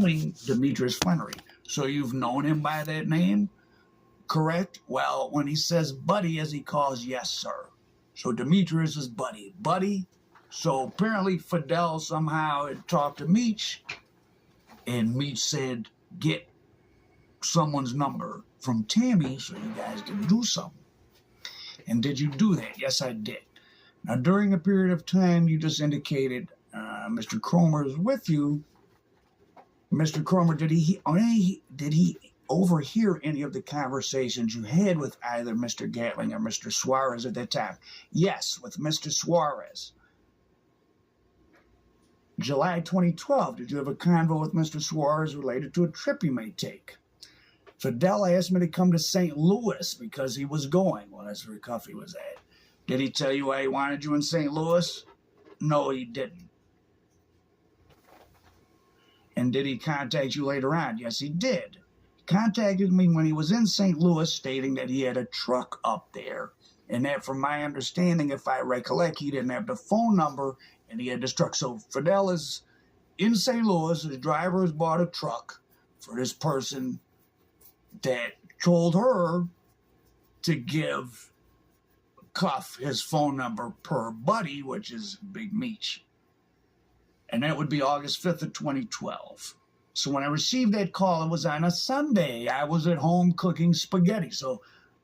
assuming Demetrius Flannery. So you've known him by that name, correct? Well, when he says buddy, as he calls, yes, sir. So Demetrius is buddy. Buddy. So apparently Fidel somehow had talked to Meech, and Meech said, get someone's number from Tammy so you guys can do something. And did you do that? Yes, I did. Now, during the period of time you just indicated Mr. Cromer is with you, Mr. Cromer, did he overhear any of the conversations you had with either Mr. Gatling or Mr. Suarez at that time? Yes, with Mr. Suarez. July 2012, did you have a convo with Mr. Suarez related to a trip you may take? Fidel asked me to come to St. Louis because he was going. Well, that's where Cuffy was at. Did he tell you why he wanted you in St. Louis? No, he didn't. And did he contact you later on? Yes, he did. He contacted me when he was in St. Louis, stating that he had a truck up there, and that, from my understanding, if I recollect, he didn't have the phone number, and he had this truck. So Fidel is in St. Louis. His driver has bought a truck for this person that told her to give Cuff his phone number per buddy, which is Big Meech. And that would be August 5th of 2012. So when I received that call, it was on a Sunday. I was at home cooking spaghetti. So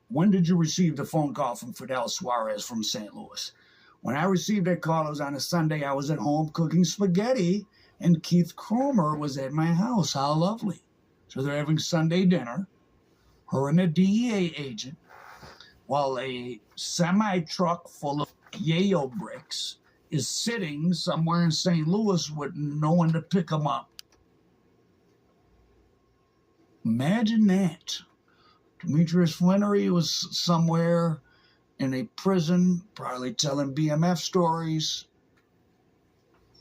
when did you receive the phone call from Fidel Suarez from St. Louis? When I received that call, it was on a Sunday. I was at home cooking spaghetti, and Keith Cromer was at my house. How lovely. So they're having Sunday dinner, her and a DEA agent, while a semi-truck full of yayo bricks is sitting somewhere in St. Louis with no one to pick them up. Imagine that. Demetrius Flannery was somewhere in a prison, probably telling BMF stories.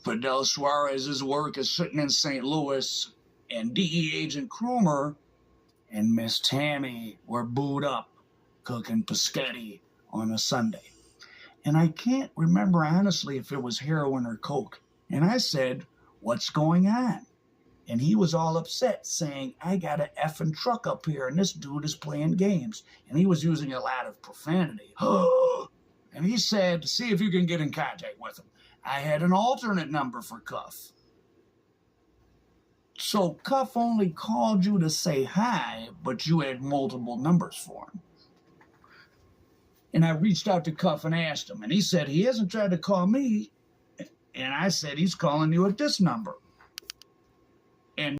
Fidel Suarez's work is sitting in St. Louis, and DE Agent Cromer and Miss Tammy were booed up cooking pescetti on a Sunday. And I can't remember honestly if it was heroin or coke. And I said, what's going on? And he was all upset, saying, I got an effing truck up here, and this dude is playing games. And he was using a lot of profanity. And he said, see if you can get in contact with him. I had an alternate number for Cuff. So Cuff only called you to say hi, but you had multiple numbers for him. And I reached out to Cuff and asked him, and he said he hasn't tried to call me. And I said, he's calling you at this number.